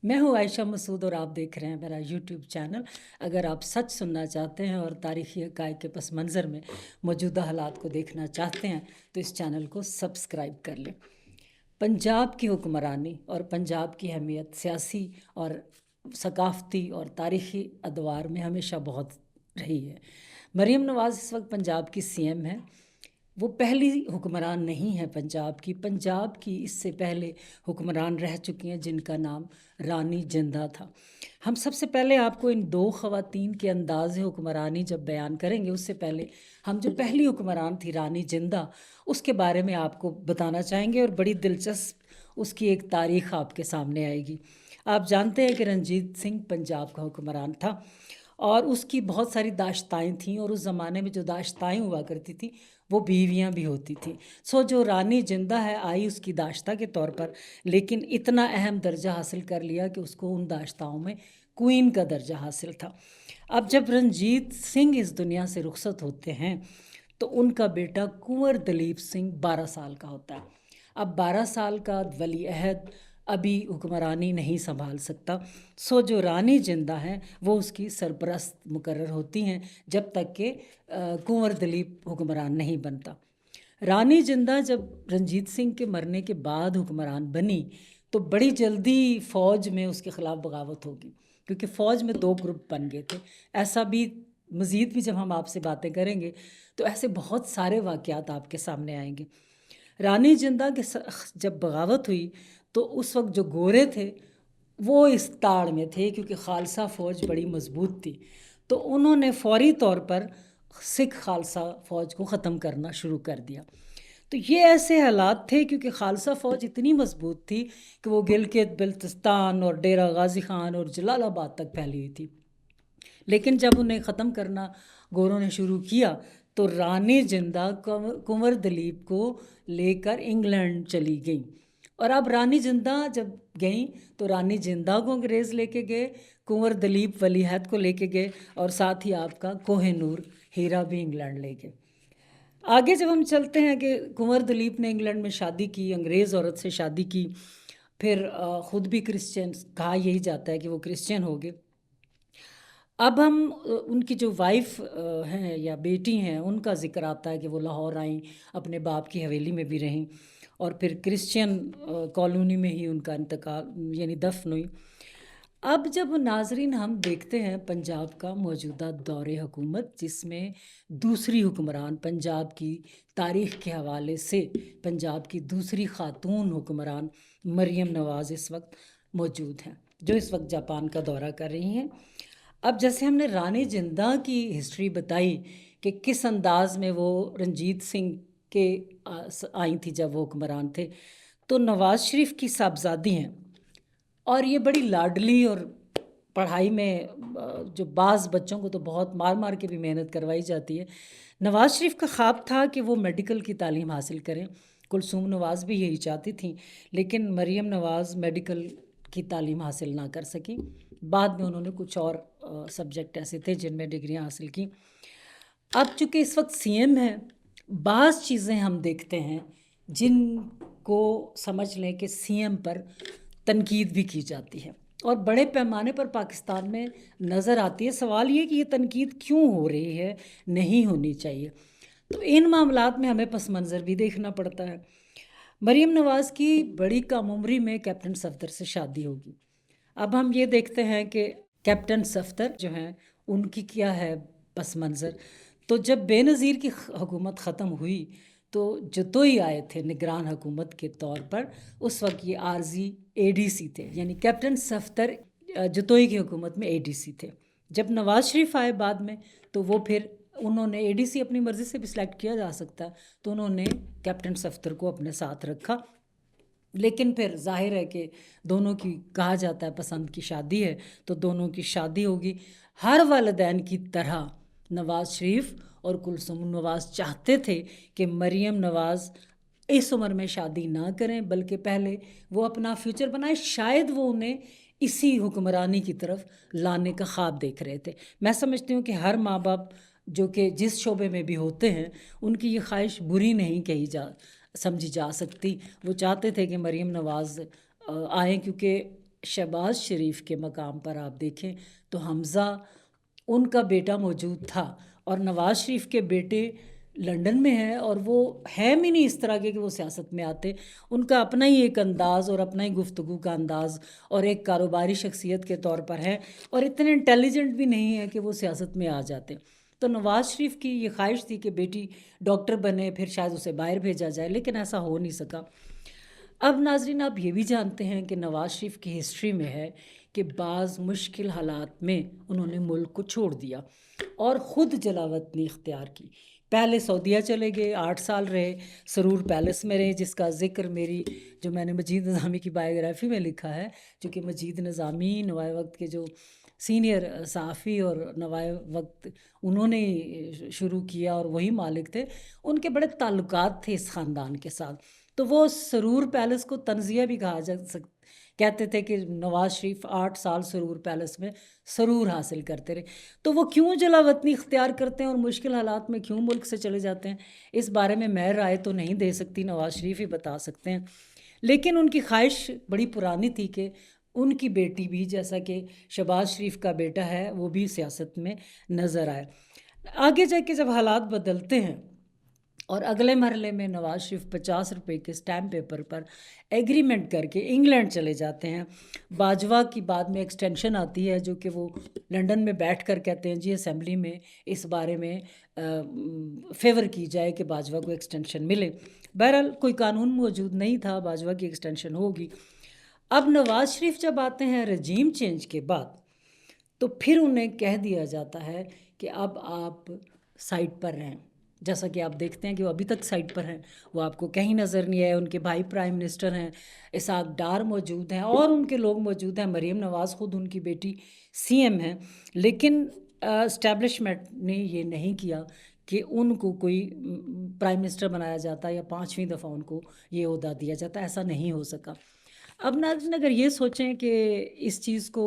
मैं हूँ आयशा मसूद और आप देख रहे हैं मेरा यूट्यूब चैनल। अगर आप सच सुनना चाहते हैं और तारीख़ी हक़ाइक़ के पस मंज़र में मौजूदा हालात को देखना चाहते हैं तो इस चैनल को सब्सक्राइब कर लें। पंजाब की हुक्मरानी और पंजाब की अहमियत सियासी और सकाफ़ती और तारीख़ी अदवार में हमेशा बहुत रही है। मरीम नवाज़ इस वक्त पंजाब की सीएम है। वो पहली हुक्मरान नहीं है पंजाब की इससे पहले हुक्मरान रह चुकी हैं जिनका नाम रानी जिंदा था। हम सबसे पहले आपको इन दो ख़वातीन के अंदाज़ हुक्मरानी जब बयान करेंगे उससे पहले हम जो पहली हुक्मरान थी रानी जिंदा उसके बारे में आपको बताना चाहेंगे और बड़ी दिलचस्प उसकी एक तारीख़ आपके सामने आएगी। आप जानते हैं कि रंजीत सिंह पंजाब का हुक्मरान था और उसकी बहुत सारी दाश्ताएँ थीं और उस ज़माने में जो दाश्ताएँ हुआ करती थी वो बीवियाँ भी होती थी। जो रानी जिंदा है आई उसकी दाश्ता के तौर पर, लेकिन इतना अहम दर्जा हासिल कर लिया कि उसको उन दाश्ताओं में क्वीन का दर्जा हासिल था। अब जब रंजीत सिंह इस दुनिया से रुखसत होते हैं तो उनका बेटा कुंवर दलीप सिंह 12 साल का होता है। अब 12 साल का वली अहद अभी हुक्मरानी नहीं संभाल सकता। जो रानी जिंदा हैं वो उसकी सरपरस्त मुकर्रर होती हैं जब तक कि कुंवर दलीप हुक्मरान नहीं बनता। रानी जिंदा जब रंजीत सिंह के मरने के बाद हुक्मरान बनी तो बड़ी जल्दी फ़ौज में उसके ख़िलाफ़ बगावत होगी, क्योंकि फ़ौज में 2 ग्रुप बन गए थे। ऐसा भी मज़ीद भी जब हम आपसे बातें करेंगे तो ऐसे बहुत सारे वाक़यात आपके सामने आएंगे। रानी जिंदा के जब बगावत हुई तो उस वक्त जो गोरे थे वो इस ताड़ में थे, क्योंकि खालसा फ़ौज बड़ी मज़बूत थी, तो उन्होंने फ़ौरी तौर पर सिख खालसा फ़ौज को ख़त्म करना शुरू कर दिया। तो ये ऐसे हालात थे क्योंकि खालसा फ़ौज इतनी मज़बूत थी कि वो गिलगित बल्तिस्तान और डेरा गाज़ी ख़ान और जलालाबाद तक फैली हुई थी। लेकिन जब उन्हें ख़त्म करना गोरों ने शुरू किया तो रानी जिंदा कुंवर दलीप को लेकर इंग्लैंड चली गई। और अब रानी जिंदा जब गई तो रानी जिंदा को अंग्रेज़ लेके गए, कुंवर दलीप वली अहद को लेके गए और साथ ही आपका कोहिनूर हीरा भी इंग्लैंड ले गए। आगे जब हम चलते हैं कि कुंवर दलीप ने इंग्लैंड में शादी की, अंग्रेज़ औरत से शादी की, फिर ख़ुद भी क्रिश्चियन, कहा यही जाता है कि वो क्रिश्चियन हो गए। अब हम उनकी जो वाइफ हैं या बेटी हैं उनका ज़िक्र आता है कि वो लाहौर आईं, अपने बाप की हवेली में भी रहीं और फिर क्रिश्चियन कॉलोनी में ही उनका इंतकाल यानी दफन हुई। अब जब नाजरीन हम देखते हैं पंजाब का मौजूदा दौरे हुकूमत, जिसमें दूसरी हुक्मरान पंजाब की तारीख़ के हवाले से पंजाब की दूसरी ख़ातून हुक्मरान मरीम नवाज़ इस वक्त मौजूद हैं, जो इस वक्त जापान का दौरा कर रही हैं। अब जैसे हमने रानी जिंदा की हिस्ट्री बताई कि किस अंदाज़ में वो रंजीत सिंह के आई थी जब वो हुक्मरान थे, तो नवाज़ शरीफ की साहबजादी हैं और ये बड़ी लाडली और पढ़ाई में जो बाज़ बच्चों को तो बहुत मार मार के भी मेहनत करवाई जाती है। नवाज़ शरीफ का ख्वाब था कि वो मेडिकल की तालीम हासिल करें, कुलसूम नवाज़ भी यही चाहती थी, लेकिन मरीम नवाज़ मेडिकल की तालीम हासिल ना कर सकी। बाद में उन्होंने कुछ और सब्जेक्ट ऐसे थे जिनमें डिग्रियां हासिल की। अब चूँकि इस वक्त सीएम हैं, बाज़ चीज़ें हम देखते हैं जिनको समझ लें कि सीएम पर तनकीद भी की जाती है और बड़े पैमाने पर पाकिस्तान में नज़र आती है। सवाल ये कि ये तनकीद क्यों हो रही है, नहीं होनी चाहिए। तो इन मामलात में हमें पस मंज़र भी देखना पड़ता है। मरीम नवाज़ की बड़ी कम उम्री में कैप्टन सफदर से शादी होगी। अब हम ये देखते हैं कि कैप्टन सफदर जो हैं उनकी क्या है पस मंज़र। तो जब बेनज़ीर की हुकूमत ख़त्म हुई तो जतोई आए थे निगरान हुकूमत के तौर पर, उस वक्त ये आर्जी एडीसी थे, यानी कैप्टन सफदर जतोई की हुकूमत में एडीसी थे। जब नवाज़ शरीफ आए बाद में तो वो फिर उन्होंने एडीसी अपनी मर्ज़ी से भी सिलेक्ट किया जा सकता, तो उन्होंने कैप्टन सफदर को अपने साथ रखा। लेकिन फिर जाहिर है कि दोनों की, कहा जाता है पसंद की शादी है, तो दोनों की शादी होगी। हर वालिदैन की तरह नवाज़ शरीफ और कुलसूम नवाज़ चाहते थे कि मरीम नवाज़ इस उम्र में शादी ना करें, बल्कि पहले वो अपना फ्यूचर बनाए। शायद वो उन्हें इसी हुक्मरानी की तरफ लाने का ख्वाब देख रहे थे। मैं समझती हूँ कि हर माँ बाप जो कि जिस शोबे में भी होते हैं उनकी ये ख्वाहिश बुरी नहीं समझी जा सकती। वो चाहते थे कि मरीम नवाज़ आएँ, क्योंकि शहबाज शरीफ के मकाम पर आप देखें तो हमज़ा उनका बेटा मौजूद था, और नवाज़ शरीफ के बेटे लंदन में हैं, और वो हैं भी नहीं इस तरह के कि वो सियासत में आते। उनका अपना ही एक अंदाज़ और अपना ही गुफ्तगू का अंदाज़ और एक कारोबारी शख्सियत के तौर पर है, और इतने इंटेलिजेंट भी नहीं है कि वो सियासत में आ जाते। तो नवाज़ शरीफ की ये ख्वाहिश थी कि बेटी डॉक्टर बने, फिर शायद उसे बाहर भेजा जाए, लेकिन ऐसा हो नहीं सका। अब नाज़रीन, आप ये भी जानते हैं कि नवाज़ शरीफ की हिस्ट्री में है कि बाज़ मुश्किल हालात में उन्होंने मुल्क को छोड़ दिया और ख़ुद जलावतनी इख्तियार की। पहले सऊदीया चले गए, 8 साल रहे, सरूर पैलेस में रहे, जिसका ज़िक्र मेरी जो मैंने मजीद निज़ामी की बायोग्राफ़ी में लिखा है, चूँकि मजीद निज़ामी नवाए वक्त के जो सीनियर सहाफ़ी और नवाए वक्त उन्होंने शुरू किया और वही मालिक थे, उनके बड़े ताल्लुकात थे इस ख़ानदान के साथ। तो वो सरूर पैलेस को तंज़िया भी कहा जा कहते थे कि नवाज़ शरीफ 8 साल सरूर पैलेस में सरूर हासिल करते रहे। तो वो क्यों जलावतनी इख्तियार करते हैं और मुश्किल हालात में क्यों मुल्क से चले जाते हैं, इस बारे में मैं राय तो नहीं दे सकती, नवाज़ शरीफ ही बता सकते हैं। लेकिन उनकी ख्वाहिश बड़ी पुरानी थी कि उनकी बेटी भी, जैसा कि शहबाज शरीफ का बेटा है, वो भी सियासत में नज़र आए। आगे जाके जब हालात बदलते हैं और अगले मरहले में नवाज़ शरीफ 50 रुपए के स्टैम्प पेपर पर एग्रीमेंट करके इंग्लैंड चले जाते हैं। बाजवा की बाद में एक्सटेंशन आती है, जो कि वो लंदन में बैठ कर कहते हैं जी असेंबली में इस बारे में फेवर की जाए कि बाजवा को एक्सटेंशन मिले। बहरहाल कोई कानून मौजूद नहीं था, बाजवा की एक्सटेंशन होगी। अब नवाज़ शरीफ जब आते हैं रजीम चेंज के बाद, तो फिर उन्हें कह दिया जाता है कि अब आप साइड पर रहें। जैसा कि आप देखते हैं कि वो अभी तक साइड पर हैं, वो आपको कहीं नज़र नहीं आए। उनके भाई प्राइम मिनिस्टर हैं, इसहाक डार मौजूद हैं और उनके लोग मौजूद हैं। मरीम नवाज़ ख़ुद उनकी बेटी सीएम हैं, लेकिन इस्टेब्लिशमेंट ने ये नहीं किया कि उनको कोई प्राइम मिनिस्टर बनाया जाता या 5वीं दफ़ा उनको ये ओहदा दिया जाता। ऐसा नहीं हो सका। अब नाज़रीन, अगर ये सोचें कि इस चीज़ को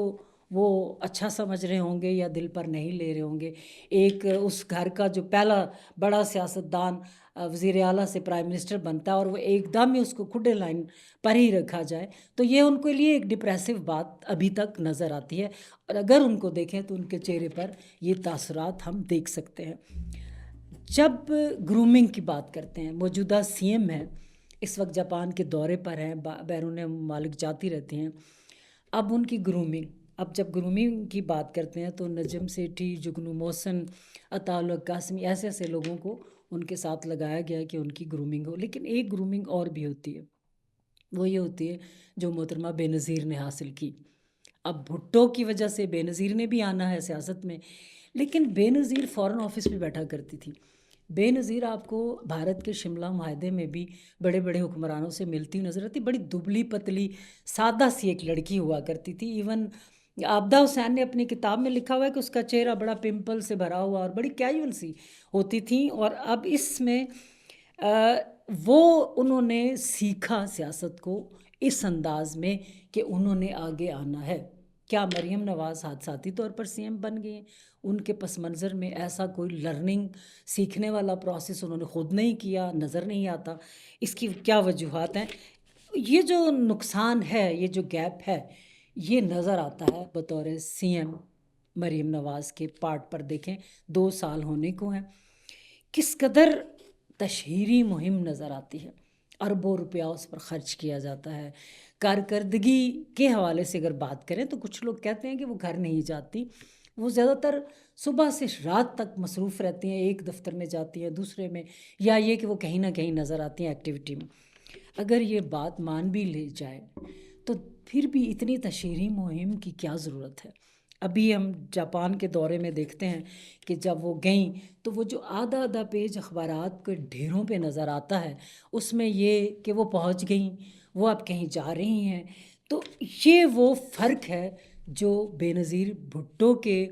वो अच्छा समझ रहे होंगे या दिल पर नहीं ले रहे होंगे, एक उस घर का जो पहला बड़ा सियासतदान वज़ीर आला से प्राइम मिनिस्टर बनता है और वो एकदम ही उसको खुडे लाइन पर ही रखा जाए, तो ये उनके लिए एक डिप्रेसिव बात अभी तक नज़र आती है। और अगर उनको देखें तो उनके चेहरे पर ये तासुरात हम देख सकते हैं। जब ग्रूमिंग की बात करते हैं, मौजूदा सीएम हैं, इस वक्त जापान के दौरे पर हैं, बैरून मुमालिक जाती रहती हैं। अब उनकी ग्रूमिंग, अब जब ग्रूमिंग की बात करते हैं तो नजम सेठी, जुगनू मोहसिन, अताउल हक कासमी, ऐसे ऐसे लोगों को उनके साथ लगाया गया कि उनकी ग्रूमिंग हो। लेकिन एक ग्रूमिंग और भी होती है, वो ये होती है जो मोहतरमा बेनज़ीर ने हासिल की। अब भुट्टो की वजह से बेनज़ीर ने भी आना है सियासत में, लेकिन बेनज़ीर फ़ॉरेन ऑफिस में बैठा करती थी। बेनज़ीर आपको भारत के शिमला मुआहदे में भी बड़े बड़े हुक्मरानों से मिलती हुई नज़र आती। बड़ी दुबली पतली सादा सी एक लड़की हुआ करती थी। इवन आबदा हुसैन ने अपनी किताब में लिखा हुआ है कि उसका चेहरा बड़ा पिंपल से भरा हुआ और बड़ी कैजुअल सी होती थी। और अब इसमें वो उन्होंने सीखा सियासत को इस अंदाज में कि उन्होंने आगे आना है। क्या मरीम नवाज़ हादसाती तौर पर सीएम बन गए? उनके पस मंज़र में ऐसा कोई लर्निंग, सीखने वाला प्रोसेस उन्होंने ख़ुद नहीं किया, नज़र नहीं आता। इसकी क्या वजूहात हैं? ये जो नुकसान है, ये जो गैप है, ये नज़र आता है बतौर सीएम मरीम नवाज़ के पार्ट पर। देखें 2 साल होने को हैं, किस कदर तशहीरी मुहिम नज़र आती है, अरबों रुपया उस पर ख़र्च किया जाता है। कारकर्दगी के हवाले से अगर बात करें तो कुछ लोग कहते हैं कि वो घर नहीं जाती, वो ज़्यादातर सुबह से रात तक मसरूफ़ रहती हैं, एक दफ्तर में जाती हैं, दूसरे में, या ये कि वो कहीं ना कहीं नज़र आती हैं एक्टिविटी में। अगर ये बात मान भी ली जाए तो फिर भी इतनी तशहीरी मुहिम की क्या ज़रूरत है? अभी हम जापान के दौरे में देखते हैं कि जब वो गईं तो वो जो आधा आधा पेज अखबारात के ढेरों पे नज़र आता है, उसमें ये कि वो पहुंच गईं, वो अब कहीं जा रही हैं। तो ये वो फ़र्क है जो बेनज़ीर भुट्टो के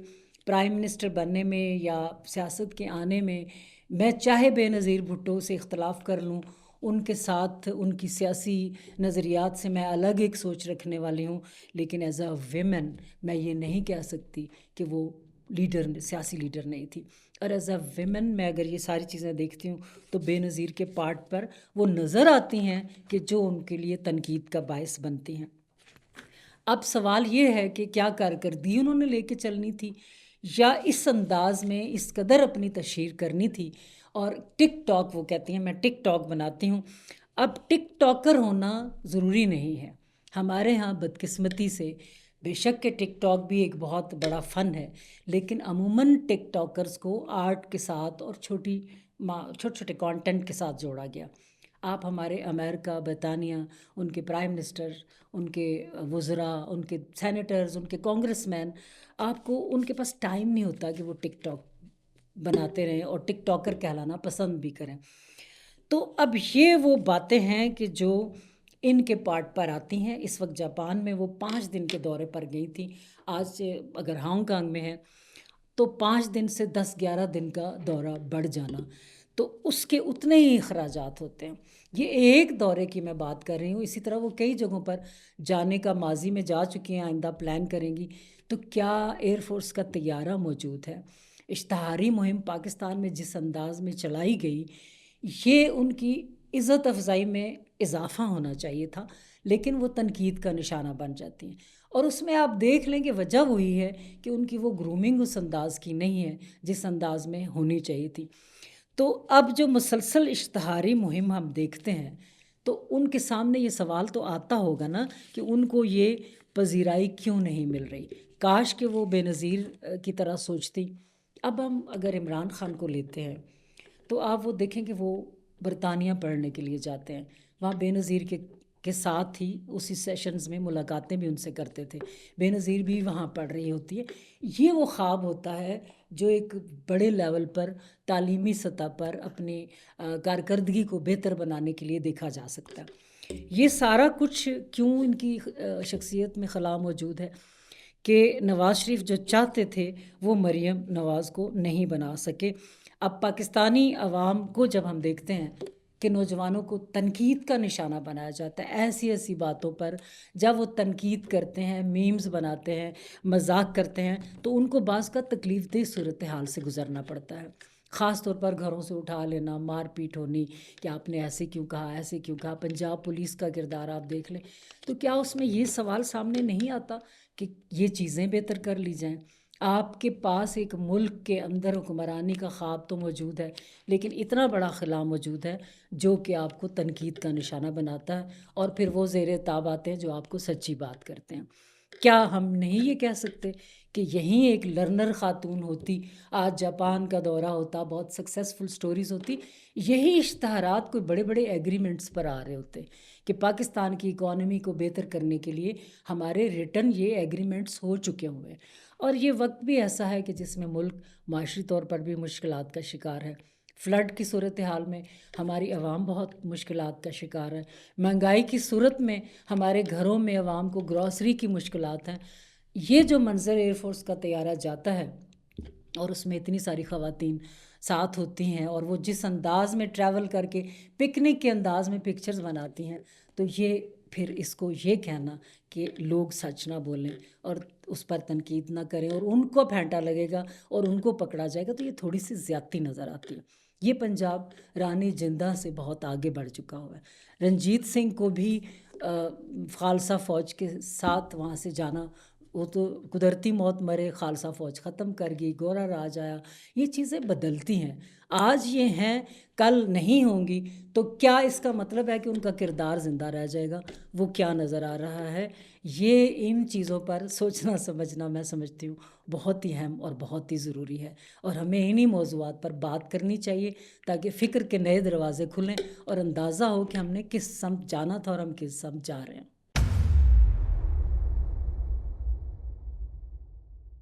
प्राइम मिनिस्टर बनने में या सियासत के आने में, मैं चाहे बेनज़ीर भुट्टो से इख्तलाफ कर लूँ, उनके साथ उनकी सियासी नज़रियात से मैं अलग एक सोच रखने वाली हूँ, लेकिन एज अ वेमेन मैं ये नहीं कह सकती कि वो लीडर, सियासी लीडर नहीं थी। और एज अ वेमेन मैं अगर ये सारी चीज़ें देखती हूँ तो बेनज़ीर के पार्ट पर वो नज़र आती हैं कि जो उनके लिए तनकीद का बायस बनती हैं। اب سوال یہ ہے کہ کیا کارکردگی انہوں نے لے کے چلنی تھی یا اس انداز میں اس قدر اپنی تشہیر کرنی تھی. اور ٹک ٹاک وہ کہتی ہیں میں ٹک ٹاک بناتی ہوں. اب ٹک ٹاکر ہونا ضروری نہیں ہے. ہمارے ہاں بدقسمتی سے بے شک کہ ٹک ٹاک بھی ایک بہت بڑا فن ہے، لیکن عموماً ٹک ٹاکرز کو آرٹ کے ساتھ اور چھوٹے چھوٹے کانٹینٹ کے ساتھ جوڑا گیا. آپ ہمارے امریکہ، برطانیہ، ان کے پرائم منسٹر، ان کے وزراء، ان کے سینیٹرز، ان کے کانگریس مین، آپ کو ان کے پاس ٹائم نہیں ہوتا کہ وہ ٹک ٹاک بناتے رہیں اور ٹک ٹاکر کہلانا پسند بھی کریں. تو اب یہ وہ باتیں ہیں کہ جو ان کے پارٹ پر آتی ہیں. اس وقت جاپان میں وہ 5 دن کے دورے پر گئی تھی. آج سے اگر ہانگ کانگ میں ہے تو 5 دن سے 10-11 دن کا دورہ بڑھ جانا، تو اس کے اتنے ہی اخراجات ہوتے ہیں. یہ ایک دورے کی میں بات کر رہی ہوں. اسی طرح وہ کئی جگہوں پر جانے کا ماضی میں جا چکی ہیں، آئندہ پلان کریں گی. تو کیا ایئر فورس کا طیارہ موجود ہے؟ اشتہاری مہم پاکستان میں جس انداز میں چلائی گئی، یہ ان کی عزت افزائی میں اضافہ ہونا چاہیے تھا، لیکن وہ تنقید کا نشانہ بن جاتی ہیں. اور اس میں آپ دیکھ لیں کہ وجہ وہی ہے کہ ان کی وہ گرومنگ اس انداز کی نہیں ہے جس انداز میں ہونی چاہیے تھی. تو اب جو مسلسل اشتہاری مہم ہم دیکھتے ہیں تو ان کے سامنے یہ سوال تو آتا ہوگا نا کہ ان کو یہ پذیرائی کیوں نہیں مل رہی. کاش کہ وہ بے نظیر کی طرح سوچتی. اب ہم اگر عمران خان کو لیتے ہیں تو آپ وہ دیکھیں کہ وہ برطانیہ پڑھنے کے لیے جاتے ہیں. وہاں بے نظیر کے ساتھ ہی اسی سیشنز میں ملاقاتیں بھی ان سے کرتے تھے. بے نظیر بھی وہاں پڑھ رہی ہوتی ہے. یہ وہ خواب ہوتا ہے جو ایک بڑے لیول پر تعلیمی سطح پر اپنی کارکردگی کو بہتر بنانے کے لیے دیکھا جا سکتا ہے. یہ سارا کچھ کیوں ان کی شخصیت میں خلا موجود ہے کہ نواز شریف جو چاہتے تھے وہ مریم نواز کو نہیں بنا سکے. اب پاکستانی عوام کو جب ہم دیکھتے ہیں کہ نوجوانوں کو تنقید کا نشانہ بنایا جاتا ہے ایسی ایسی باتوں پر، جب وہ تنقید کرتے ہیں، میمز بناتے ہیں، مذاق کرتے ہیں، تو ان کو بعض کا تکلیف دہ صورتحال سے گزرنا پڑتا ہے. خاص طور پر گھروں سے اٹھا لینا، مار پیٹ ہونی کہ آپ نے ایسے کیوں کہا، ایسے کیوں کہا. پنجاب پولیس کا کردار آپ دیکھ لیں تو کیا اس میں یہ سوال سامنے نہیں آتا کہ یہ چیزیں بہتر کر لی جائیں. آپ کے پاس ایک ملک کے اندر حکمرانی کا خواب تو موجود ہے، لیکن اتنا بڑا خلا موجود ہے جو کہ آپ کو تنقید کا نشانہ بناتا ہے، اور پھر وہ زیر تاب آتے ہیں جو آپ کو سچی بات کرتے ہیں. کیا ہم نہیں یہ کہہ سکتے کہ یہیں ایک لرنر خاتون ہوتی، آج جاپان کا دورہ ہوتا، بہت سکسیسفل سٹوریز ہوتی، یہی اشتہارات کوئی بڑے بڑے ایگریمنٹس پر آ رہے ہوتے کہ پاکستان کی اکانومی کو بہتر کرنے کے لیے ہمارے ریٹن یہ ایگریمنٹس ہو چکے ہوئے. اور یہ وقت بھی ایسا ہے کہ جس میں ملک معاشی طور پر بھی مشکلات کا شکار ہے. فلڈ کی صورتحال میں ہماری عوام بہت مشکلات کا شکار ہے. مہنگائی کی صورت میں ہمارے گھروں میں عوام کو گروسری کی مشکلات ہیں. یہ جو منظر ایئر فورس کا طیارہ جاتا ہے اور اس میں اتنی ساری خواتین ساتھ ہوتی ہیں اور وہ جس انداز میں ٹریول کر کے پکنک کے انداز میں پکچرز بناتی ہیں، تو یہ پھر اس کو یہ کہنا کہ لوگ سچ نہ بولیں اور اس پر تنقید نہ کریں اور ان کو پھینٹا لگے گا اور ان کو پکڑا جائے گا، تو یہ تھوڑی سی زیادتی نظر آتی ہے. یہ پنجاب رانی جندہ سے بہت آگے بڑھ چکا ہوا ہے. رنجیت سنگھ کو بھی خالصہ فوج کے ساتھ وہاں سے جانا، وہ تو قدرتی موت مرے، خالصہ فوج ختم کر گئی، گورا راج آیا. یہ چیزیں بدلتی ہیں، آج یہ ہیں کل نہیں ہوں گی. تو کیا اس کا مطلب ہے کہ ان کا کردار زندہ رہ جائے گا؟ وہ کیا نظر آ رہا ہے؟ یہ ان چیزوں پر سوچنا سمجھنا میں سمجھتی ہوں بہت ہی اہم اور بہت ہی ضروری ہے، اور ہمیں انہی موضوعات پر بات کرنی چاہیے تاکہ فکر کے نئے دروازے کھلیں اور اندازہ ہو کہ ہم نے کس سمت جانا تھا اور ہم کس سمت جا رہے ہیں.